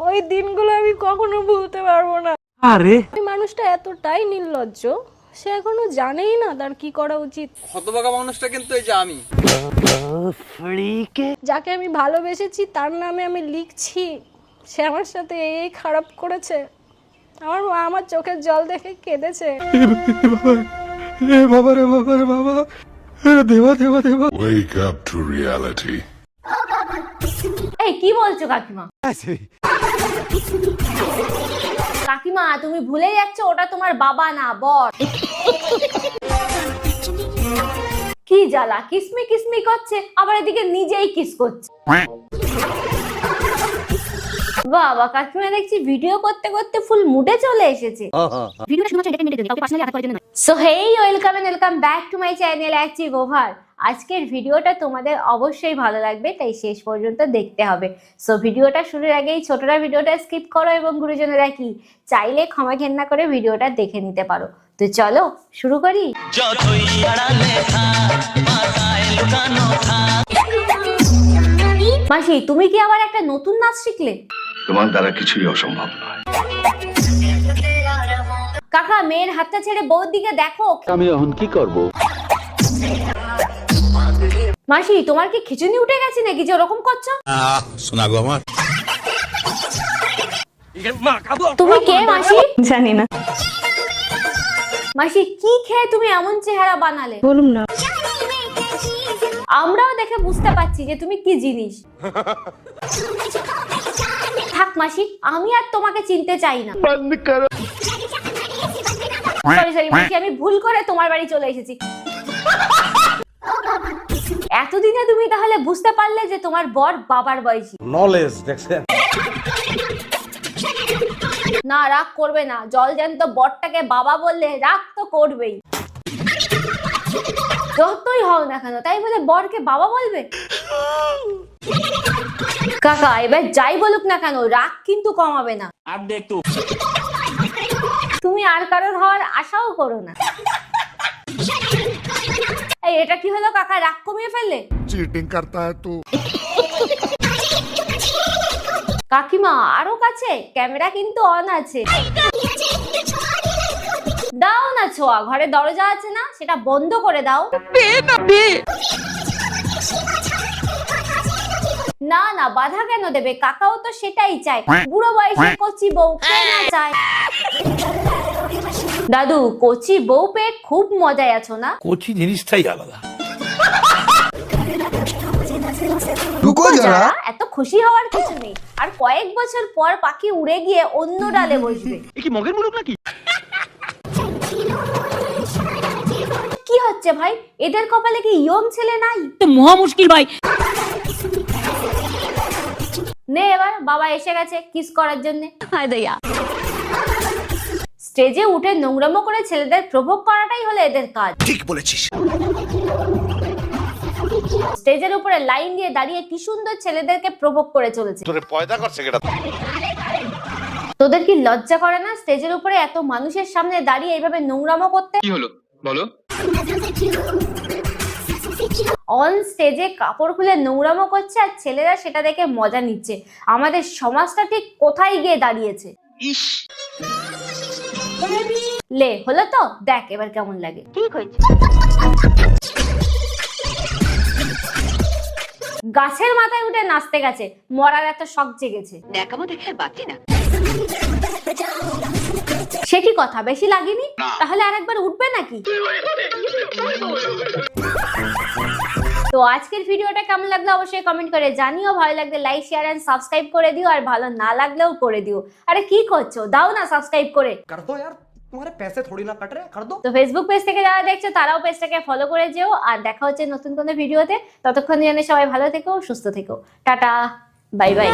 ওই দিনগুলো আমি কখনো ভুলতে পারবো না। আরে ওই মানুষটা এতটাই নির্লজ্জ, সে এখনো জানেই না তার কি করা উচিত। হতভাগা মানুষটা কিন্তু এই যে আমি। যাকে আমি ভালোবেসেছি তার নামে আমি লিখছি, সে আমার সাথে এই খারাপ করেছে। আমার মা আমার চোখের জল দেখে কেঁদেছে। Wake up to reality. এই কি বলছো কাকিমা? কাকিমা তুমি ভুলে যাচ্ছ ওটা তোমার বাবা না, বর। কি জ্বালা, কিসমি কিসমি করছে আবার এদিকে নিজেই কিস করছে। বাবা কাকিমা দেখছি ভিডিও করতে করতে ফুল মুডে চলে এসেছে। ভিডিওটা শুধুমাত্র এন্টারটেইনমেন্টের জন্য, কাউকে পার্সোনালি আঘাত করার জন্য নয়। So hey welcome and welcome back to my channel achieve over. আজকের ভিডিওটা তোমাদের অবশ্যই ভালো লাগবে, তাই শেষ পর্যন্ত দেখতে হবে। সো ভিডিওটা শুরুর আগেই ছোটরা ভিডিওটা স্কিপ করো এবং গুরুজনেরা কি চাইলে ক্ষমা ঘেন্না করে ভিডিওটা দেখে নিতে পারো। তো চলো শুরু করি। মাসি তুমি কি আবার একটা নতুন নাচ শিখলে? তোমার দ্বারা কিছুই অসম্ভব নয়। কাকা মেয়ের হাতটা ছেড়ে বউর দিকে দেখো। আমি এখন কি করব? মাসি তোমার কি খিচুনি উঠে গেছে নাকি যে ওরকম করছো? শোনা গো আমার। তুমি কে মাসি? জানি না। মাসি কি খেয়ে তুমি এমন চেহারা বানালে? বলুন না। আমরাও দেখে বুঝতে পারছি যে তুমি কি জিনিস। থাক মাসি, আমি আর তোমাকে চিনতে চাই না। সরি মাসি, আমি ভুল করে তোমার বাড়ি চলে এসেছি। এতদিনে তুমি তাহলে বুঝতে পারলে যে তোমার বর বাবার বয়সী। নলেজ দেখছেন? না রাগ করবে না, জল জ্যান্ত বরটাকে বাবা বললে রাগ তো করবেই। যতই হও না কেন তাই বলে বরকে বাবা বলবে? কাকা এবার যাই বলুক না কেন রাগ কিন্তু কমাবে না। তুমি আর কারোর হওয়ার আশাও করো না। এই এটা কি হলো কাকা, রাগ কমিয়ে ফেললে? चीटिंग करता है तू। কাকিমা আরো কাছে, ক্যামেরা কিন্তু অন আছে। দাও না ছোঁয়া, ঘরে দরজা আছে না সেটা বন্ধ করে দাও। না না বাধা কেন দেবে, কাকাও তো সেটাই চায়। বুড়ো বয়সে কচি বউ কে না চায়? দাদু কচি বউ পেয়ে খুব মজায় আছো না? কোচি জিনিসটাই আলাদা। যারা এত খুশি হওয়ার কিছু নেই, আর কয়েক বছর পর পাখি উড়ে গিয়ে অন্য ডালে বসবে। কি মগের মুলুক নাকি? কি হচ্ছে ভাই, এদের কপালে কি ইয়ং ছেলে নাই? তো মহা মুশকিল ভাই। নে এবার বাবা এসে গেছে কিস করার জন্য। হায় দয়া। স্টেজে উঠে নোংরামো করে ছেলেদের প্রভোগ করাটাই হলো এদের কাজ। ঠিক বলেছিস। স্টেজের উপরে লাইন দিয়ে দাঁড়িয়ে কি সুন্দর ছেলেদেরকে প্রভোগ করে চলেছে। তোরে পয়দা করছে কেডা? তোদের কি লজ্জা করে না স্টেজের উপরে এত মানুষের সামনে দাঁড়িয়ে এইভাবে নোংরামো করতে? কি হলো বলো? অন স্টেজে কাপড় খুলে নোংরামো করছে আর ছেলেরা সেটা দেখে মজা নিচ্ছে। আমাদের সমাজটা ঠিক কোথায় গিয়ে দাঁড়িয়েছে। ইস, লে হলো তো, দেখ এবার কেমন লাগে। ঠিক হয়েছে। গাছের মাথায় উঠে নাচতে গেছে, মরার এত শখ জেগেছে। দেখাবো দেখে বাকি না। সে কি কথা, বেশি লাগেনি? তাহলে আরেকবার উঠবে নাকি? তো আজকের ভিডিওটা কেমন লাগলো অবশ্যই কমেন্ট করে জানিও। ভালো লাগলে লাইক শেয়ার এন্ড সাবস্ক্রাইব করে দিও, আর ভালো না লাগলেও করে দিও। আরে কি করছো, দাও না সাবস্ক্রাইব করে। कर दो यार, तुम्हारे पैसे थोड़ी ना कट रहे, कर दो। তো ফেসবুক পেজ থেকে যারা দেখছো তারাও পেজটাকে ফলো করে যেও, আর দেখা হচ্ছে নতুন কোনো ভিডিওতে। ততক্ষণ জানি সবাই ভালো থেকো, সুস্থ থেকো। Tata, bye bye.